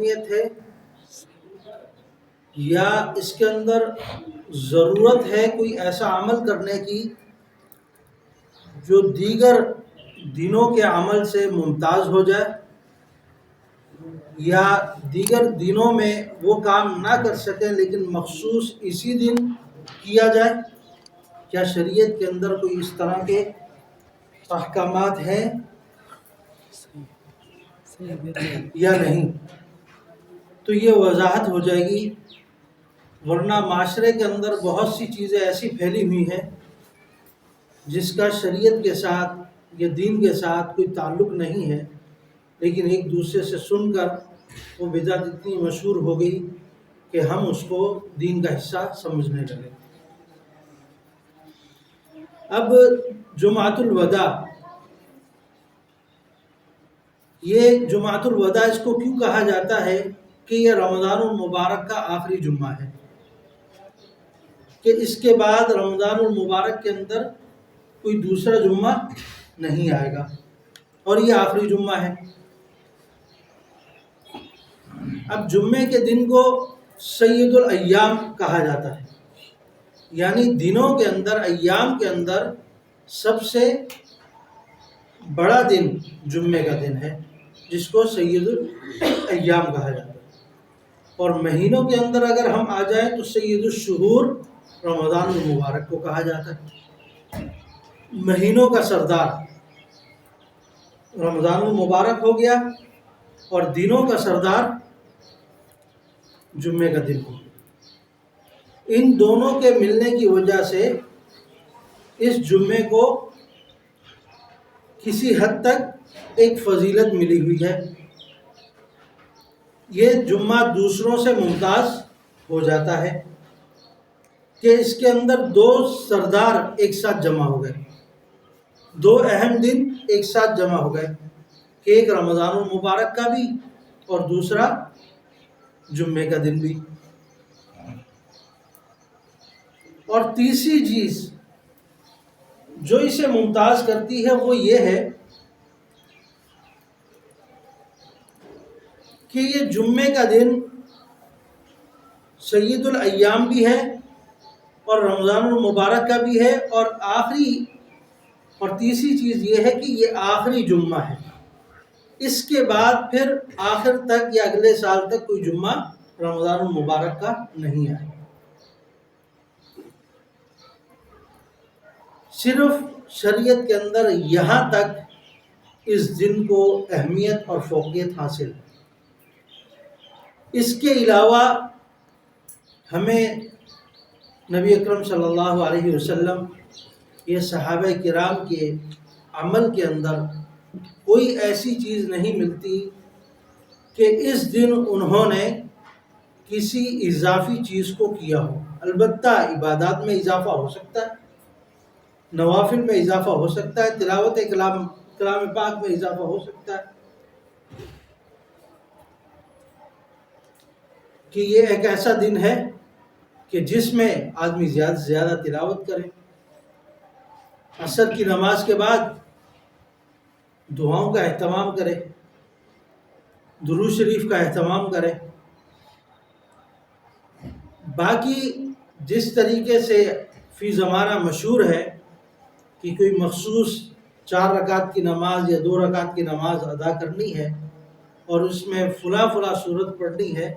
اہمیت ہے یا اس کے اندر ضرورت ہے کوئی ایسا عمل کرنے کی جو دیگر دنوں کے عمل سے ممتاز ہو جائے یا دیگر دنوں میں وہ کام نہ کر سکیں لیکن مخصوص اسی دن کیا جائے؟ کیا شریعت کے اندر کوئی اس طرح کے احکامات ہیں یا نہیں؟ تو یہ وضاحت ہو جائے گی، ورنہ معاشرے کے اندر بہت سی چیزیں ایسی پھیلی ہوئی ہیں جس کا شریعت کے ساتھ یا دین کے ساتھ کوئی تعلق نہیں ہے، لیکن ایک دوسرے سے سن کر وہ بدعت اتنی مشہور ہو گئی کہ ہم اس کو دین کا حصہ سمجھنے لگے۔ اب جمعۃ الوداع، یہ جمعۃ الوداع اس کو کیوں کہا جاتا ہے کہ یہ رمضان المبارک کا آخری جمعہ ہے، کہ اس کے بعد رمضان المبارک کے اندر کوئی دوسرا جمعہ نہیں آئے گا اور یہ آخری جمعہ ہے۔ اب جمعے کے دن کو سید الایام کہا جاتا ہے، یعنی دنوں کے اندر، ایام کے اندر سب سے بڑا دن جمعے کا دن ہے، جس کو سید الایام کہا جاتا ہے۔ اور مہینوں کے اندر اگر ہم آ جائیں تو سید الشہور رمضان المبارک کو کہا جاتا ہے۔ مہینوں کا سردار رمضان المبارک ہو گیا اور دنوں کا سردار جمعے کا دن ہو گیا۔ ان دونوں کے ملنے کی وجہ سے اس جمعے کو کسی حد تک ایک فضیلت ملی ہوئی ہے۔ یہ جمعہ دوسروں سے ممتاز ہو جاتا ہے کہ اس کے اندر دو سردار ایک ساتھ جمع ہو گئے، دو اہم دن ایک ساتھ جمع ہو گئے، کہ ایک رمضان المبارک کا بھی اور دوسرا جمعے کا دن بھی۔ اور تیسری چیز جو اسے ممتاز کرتی ہے وہ یہ ہے کہ یہ جمعے کا دن سید الایام بھی ہے اور رمضان المبارک کا بھی ہے، اور تیسری چیز یہ ہے کہ یہ آخری جمعہ ہے۔ اس کے بعد پھر آخر تک یا اگلے سال تک کوئی جمعہ رمضان المبارک کا نہیں آئے۔ صرف شریعت کے اندر یہاں تک اس دن کو اہمیت اور فوقیت حاصل ہے۔ اس کے علاوہ ہمیں نبی اکرم صلی اللہ علیہ وسلم یہ صحابہ کرام کے عمل کے اندر کوئی ایسی چیز نہیں ملتی کہ اس دن انہوں نے کسی اضافی چیز کو کیا ہو۔ البتہ عبادات میں اضافہ ہو سکتا ہے، نوافل میں اضافہ ہو سکتا ہے، تلاوت کلام پاک میں اضافہ ہو سکتا ہے، کہ یہ ایک ایسا دن ہے کہ جس میں آدمی زیادہ سے زیادہ تلاوت کرے، عصر کی نماز کے بعد دعاؤں کا اہتمام کرے، درود شریف کا اہتمام کرے۔ باقی جس طریقے سے فی زمانہ مشہور ہے کہ کوئی مخصوص 4 رکعت کی نماز یا 2 رکعت کی نماز ادا کرنی ہے اور اس میں فلاں صورت پڑھنی ہے،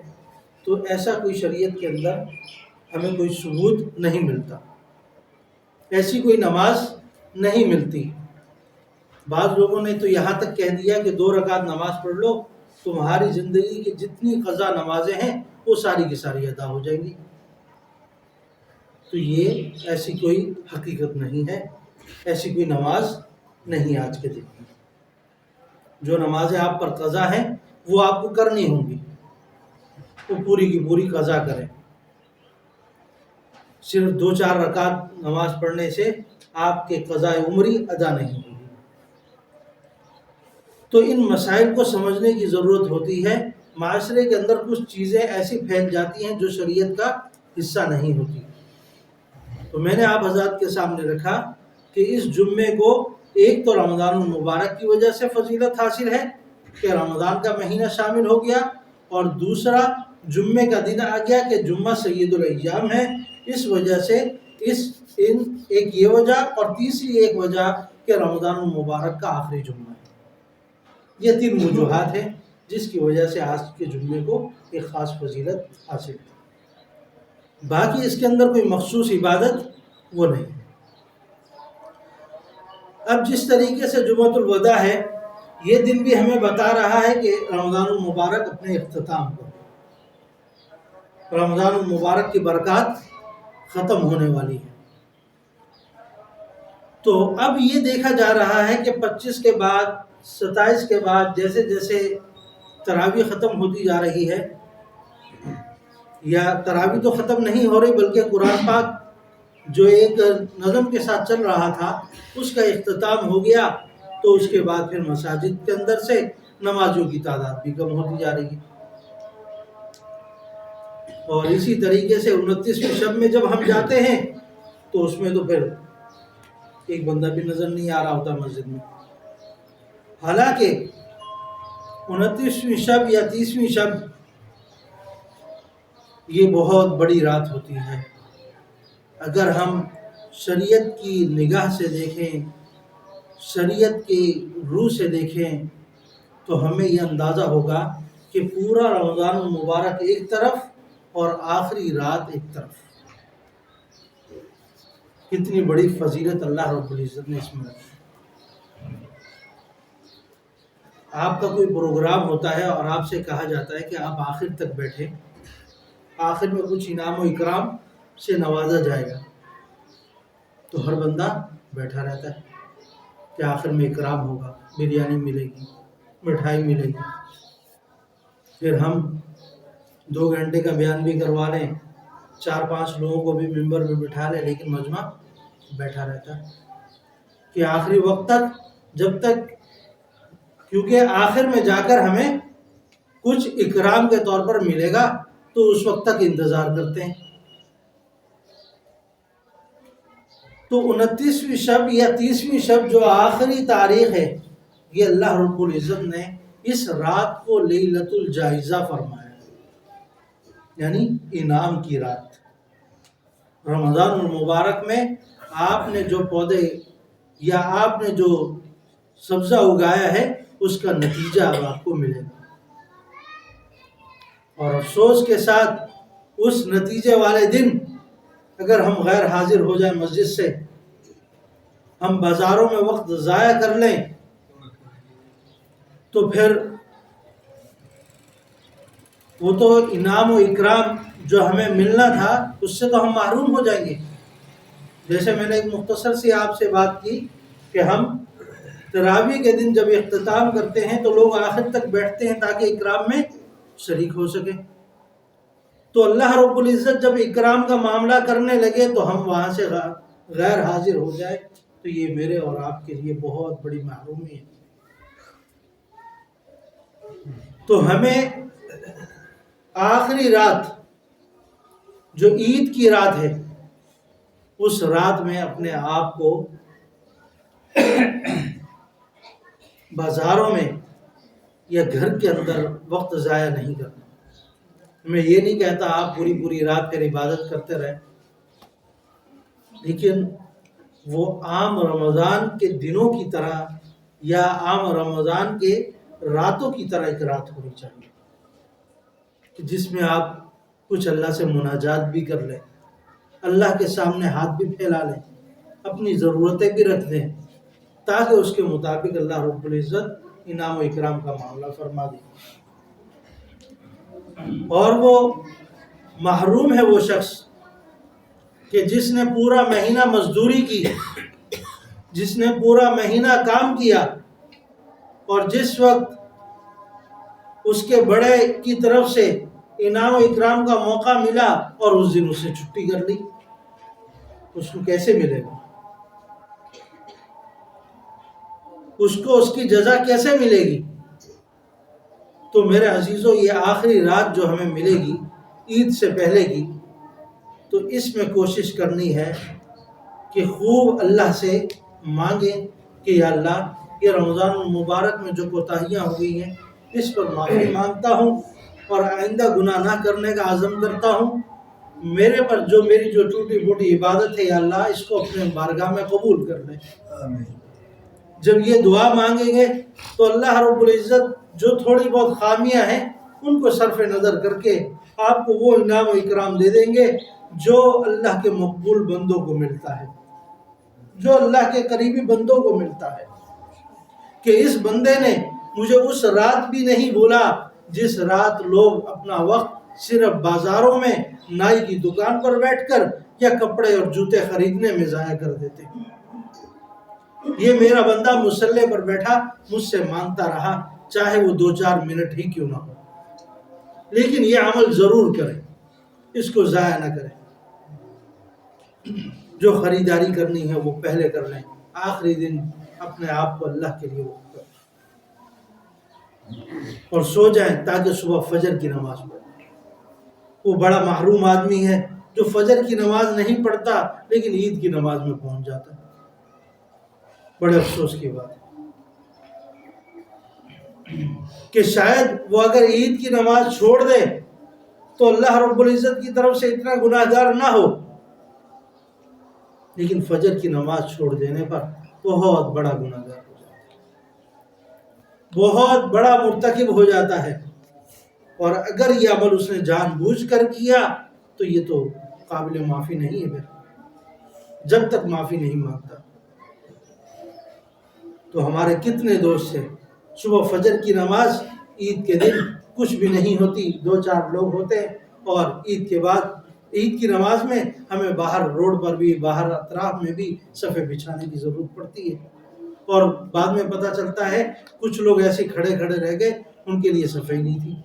تو ایسا کوئی شریعت کے اندر ہمیں کوئی ثبوت نہیں ملتا، ایسی کوئی نماز نہیں ملتی۔ بعض لوگوں نے تو یہاں تک کہہ دیا کہ 2 رکعت نماز پڑھ لو، تمہاری زندگی کی جتنی قضا نمازیں ہیں وہ ساری کی ساری ادا ہو جائیں گی۔ تو یہ ایسی کوئی حقیقت نہیں ہے، ایسی کوئی نماز نہیں آج کے دن میں۔ جو نمازیں آپ پر قضا ہیں وہ آپ کو کرنی ہوں گی، وہ پوری کی پوری قضا کریں۔ صرف 2-4 رکعت نماز پڑھنے سے آپ کے قضاء عمری ادا نہیں ہوگی۔ تو ان مسائل کو سمجھنے کی ضرورت ہوتی ہے۔ معاشرے کے اندر کچھ چیزیں ایسی پھیل جاتی ہیں جو شریعت کا حصہ نہیں ہوتی۔ تو میں نے آپ حضرات کے سامنے رکھا کہ اس جمعے کو ایک تو رمضان المبارک کی وجہ سے فضیلت حاصل ہے کہ رمضان کا مہینہ شامل ہو گیا، اور دوسرا جمعے کا دن آ گیا کہ جمعہ سید الایام ہے، اس وجہ سے ایک یہ وجہ، اور تیسری ایک وجہ کہ رمضان المبارک کا آخری جمعہ ہے۔ یہ 3 وجوہات ہیں جس کی وجہ سے آج کے جمعے کو ایک خاص فضیلت حاصل ہے، باقی اس کے اندر کوئی مخصوص عبادت وہ نہیں ہے۔ اب جس طریقے سے جمعۃ الوداع ہے، یہ دن بھی ہمیں بتا رہا ہے کہ رمضان المبارک اپنے اختتام پر، رمضان المبارک کی برکات ختم ہونے والی ہے۔ تو اب یہ دیکھا جا رہا ہے کہ 25 کے بعد، 27 کے بعد جیسے جیسے تراویح ختم ہوتی جا رہی ہے، یا تراویح تو ختم نہیں ہو رہی بلکہ قرآن پاک جو ایک نظم کے ساتھ چل رہا تھا اس کا اختتام ہو گیا، تو اس کے بعد پھر مساجد کے اندر سے نمازیوں کی تعداد بھی کم ہوتی جا رہی ہے۔ اور اسی طریقے سے 29ویں شب میں جب ہم جاتے ہیں تو اس میں تو پھر ایک بندہ بھی نظر نہیں آ رہا ہوتا مسجد میں، حالانکہ 29ویں شب یا 30ویں شب یہ بہت بڑی رات ہوتی ہے۔ اگر ہم شریعت کی نگاہ سے دیکھیں، شریعت کی روح سے دیکھیں، تو ہمیں یہ اندازہ ہوگا کہ پورا رمضان المبارک ایک طرف اور آخری رات ایک طرف، کتنی بڑی فضیلت اللہ رب العزت نے اس میں رکھی۔ آپ کا کوئی پروگرام ہوتا ہے اور آپ سے کہا جاتا ہے کہ آپ آخر تک بیٹھیں، آخر میں کچھ انعام و اکرام سے نوازا جائے گا، تو ہر بندہ بیٹھا رہتا ہے کہ آخر میں اکرام ہوگا، بریانی ملے گی، مٹھائی ملے گی۔ پھر ہم 2 گھنٹے کا بیان بھی کروا لیں، 4-5 لوگوں کو بھی ممبر میں بٹھا لیں، لیکن مجمع بیٹھا رہتا ہے کہ آخری وقت تک، جب تک، کیونکہ آخر میں جا کر ہمیں کچھ اکرام کے طور پر ملے گا، تو اس وقت تک انتظار کرتے ہیں۔ تو 29ویں شب یا 30ویں شب جو آخری تاریخ ہے، یہ اللہ رب العزت نے اس رات کو لیلۃ الجائزہ فرمایا ہے، یعنی انعام کی رات۔ رمضان المبارک میں آپ نے جو پودے یا آپ نے جو سبزہ اگایا ہے اس کا نتیجہ اب آپ کو ملے گا، اور افسوس کے ساتھ اس نتیجے والے دن اگر ہم غیر حاضر ہو جائیں مسجد سے، ہم بازاروں میں وقت ضائع کر لیں، تو پھر وہ تو انعام و اکرام جو ہمیں ملنا تھا اس سے تو ہم محروم ہو جائیں گے۔ جیسے میں نے ایک مختصر سی آپ سے بات کی کہ ہم تراویح کے دن جب اختتام کرتے ہیں تو لوگ آخر تک بیٹھتے ہیں تاکہ اکرام میں شریک ہو سکے، تو اللہ رب العزت جب اکرام کا معاملہ کرنے لگے تو ہم وہاں سے غیر حاضر ہو جائے، تو یہ میرے اور آپ کے لیے بہت بڑی محرومی ہے۔ تو ہمیں آخری رات جو عید کی رات ہے، اس رات میں اپنے آپ کو بازاروں میں یا گھر کے اندر وقت ضائع نہیں کرنا۔ میں یہ نہیں کہتا آپ پوری رات پھر عبادت کرتے رہیں، لیکن وہ عام رمضان کے دنوں کی طرح یا عام رمضان کے راتوں کی طرح ایک رات ہونی چاہیے کہ جس میں آپ کچھ اللہ سے مناجات بھی کر لیں، اللہ کے سامنے ہاتھ بھی پھیلا لیں، اپنی ضرورتیں بھی رکھ دیں، تاکہ اس کے مطابق اللہ رب العزت انعام و اکرام کا معاملہ فرما دے۔ اور وہ محروم ہے وہ شخص کہ جس نے پورا مہینہ مزدوری کی، جس نے پورا مہینہ کام کیا، اور جس وقت اس کے بڑے کی طرف سے انعام و اکرام کا موقع ملا اور اس دن اس سے چھٹی کر لی، اس کو کیسے ملے گا؟ اس کو اس کی جزا کیسے ملے گی؟ تو میرے عزیزو، یہ آخری رات جو ہمیں ملے گی عید سے پہلے کی، تو اس میں کوشش کرنی ہے کہ خوب اللہ سے مانگیں کہ یا اللہ، یہ رمضان المبارک میں جو کوتاہیاں ہو گئی ہیں اس پر معافی مانگتا ہوں، اور آئندہ گناہ نہ کرنے کا عزم کرتا ہوں۔ میرے پر جو میری جو ٹوٹی پھوٹی عبادت ہے یا اللہ اس کو اپنے بارگاہ میں قبول کر لے۔ جب یہ دعا مانگیں گے تو اللہ رب العزت جو تھوڑی بہت خامیاں ہیں ان کو صرف نظر کر کے آپ کو وہ انعام و اکرام دے دیں گے جو اللہ کے مقبول بندوں کو ملتا ہے، جو اللہ کے قریبی بندوں کو ملتا ہے، کہ اس بندے نے مجھے اس رات بھی نہیں بھولا جس رات لوگ اپنا وقت صرف بازاروں میں نائی کی دکان پر بیٹھ کر یا کپڑے اور جوتے خریدنے میں ضائع کر دیتے۔ یہ میرا بندہ مصلی پر بیٹھا مجھ سے مانگتا رہا، چاہے وہ 2-4 منٹ ہی کیوں نہ ہو، لیکن یہ عمل ضرور کریں، اس کو ضائع نہ کریں۔ جو خریداری کرنی ہے وہ پہلے کر لیں، آخری دن اپنے آپ کو اللہ کے لیے وقف کریں اور سو جائیں تاکہ صبح فجر کی نماز پڑھیں۔ وہ بڑا محروم آدمی ہے جو فجر کی نماز نہیں پڑھتا لیکن عید کی نماز میں پہنچ جاتا ہے، بڑے افسوس کی بات ہے کہ شاید وہ اگر عید کی نماز چھوڑ دے تو اللہ رب العزت کی طرف سے اتنا گناہ گار نہ ہو، لیکن فجر کی نماز چھوڑ دینے پر بہت بڑا گناہ گار ہو جاتا ہے، بہت بڑا مرتکب ہو جاتا ہے۔ اور اگر یہ عمل اس نے جان بوجھ کر کیا تو یہ تو قابل معافی نہیں ہے پھر، جب تک معافی نہیں مانگتا۔ تو ہمارے کتنے دوست ہیں صبح فجر کی نماز عید کے دن کچھ بھی نہیں ہوتی، 2-4 لوگ ہوتے ہیں، اور عید کے بعد عید کی نماز میں ہمیں باہر روڈ پر بھی باہر اطراف میں بھی صفیں بچھانے کی ضرورت پڑتی ہے، اور بعد میں پتہ چلتا ہے کچھ لوگ ایسے کھڑے کھڑے رہ گئے، ان کے لیے صفیں نہیں تھی۔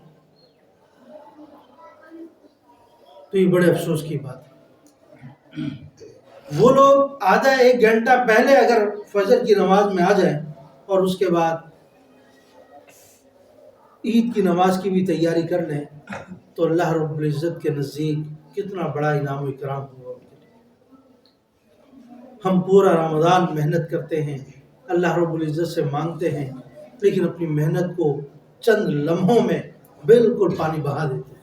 تو یہ بڑے افسوس کی بات ہے۔ وہ لوگ آدھا 1 گھنٹہ پہلے اگر فجر کی نماز میں آ جائیں اور اس کے بعد عید کی نماز کی بھی تیاری کر لیں تو اللہ رب العزت کے نزدیک کتنا بڑا انعام و اکرام ہوگا۔ ہم پورا رمضان محنت کرتے ہیں، اللہ رب العزت سے مانگتے ہیں، لیکن اپنی محنت کو چند لمحوں میں بالکل پانی بہا دیتے ہیں۔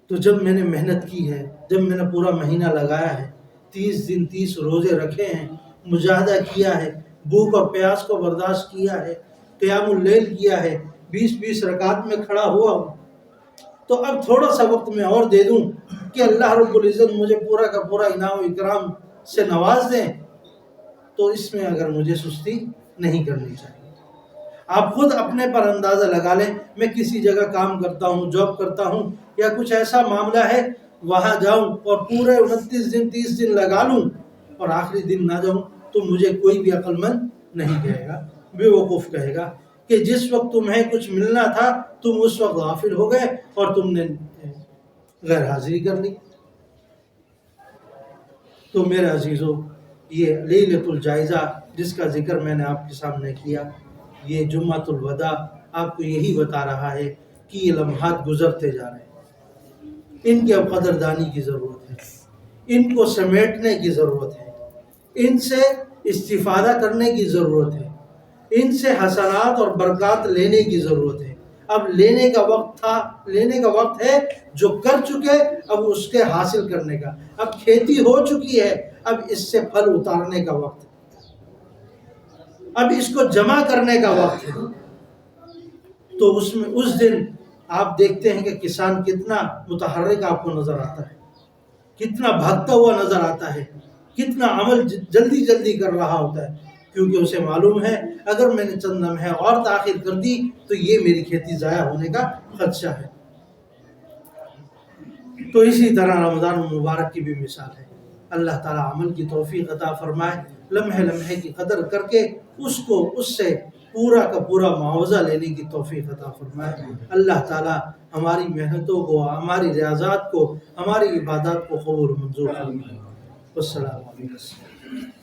تو جب میں نے محنت کی ہے، جب میں نے پورا مہینہ لگایا ہے، 30 دن 30 روزے رکھے ہیں، مجاہدہ کیا ہے، بھوک اور پیاس کو برداشت کیا ہے، قیام اللیل کیا ہے، 20 رکعت میں کھڑا ہوا ہوں، تو اب تھوڑا سا وقت میں اور دے دوں کہ اللہ رب العزت مجھے پورا کا پورا انعام و اکرام سے نواز دیں، تو اس میں اگر مجھے سستی نہیں کرنی چاہیے۔ آپ خود اپنے پر اندازہ لگا لیں، میں کسی جگہ کام کرتا ہوں، جاب کرتا ہوں، یا کچھ ایسا معاملہ ہے وہاں جاؤں اور پورے 29 دن 30 دن لگا لوں اور آخری دن نہ جاؤں، تو مجھے کوئی بھی عقل مند نہیں کہے گا، بے وقوف کہے گا کہ جس وقت تمہیں کچھ ملنا تھا تم اس وقت غافل ہو گئے اور تم نے غیر حاضری کر لی۔ تو میرے عزیزو، یہ لیلۃ الجائزہ جس کا ذکر میں نے آپ کے سامنے کیا، یہ جمعۃ الوداع آپ کو یہی بتا رہا ہے کہ یہ لمحات گزرتے جا رہے ہیں، ان کی اب قدردانی کی ضرورت ہے، ان کو سمیٹنے کی ضرورت ہے، ان سے استفادہ کرنے کی ضرورت ہے، ان سے حسنات اور برکات لینے کی ضرورت ہے۔ اب لینے کا وقت تھا، لینے کا وقت ہے، جو کر چکے اب اس کے حاصل کرنے کا، اب کھیتی ہو چکی ہے، اب اس سے پھل اتارنے کا وقت ہے، اب اس کو جمع کرنے کا وقت ہے۔ تو اس دن آپ دیکھتے ہیں کہ کسان کتنا متحرک آپ کو نظر آتا ہے، کتنا بھاگتا ہوا نظر آتا ہے، کتنا عمل جلدی جلدی کر رہا ہوتا ہے، کیونکہ اسے معلوم ہے اگر میں نے چند لمحے اور تاخیر کر دی تو یہ میری کھیتی ضائع ہونے کا خدشہ ہے۔ تو اسی طرح رمضان المبارک کی بھی مثال ہے۔ اللہ تعالیٰ عمل کی توفیق عطا فرمائے، لمحے لمحے کی قدر کر کے اس سے پورا کا پورا معاوضہ لینے کی توفیق عطا فرمائے۔ اللہ تعالیٰ ہماری محنتوں کو، ہماری ریاضات کو، ہماری عبادات کو قبول منظور فرمائے۔ السلام علیکم۔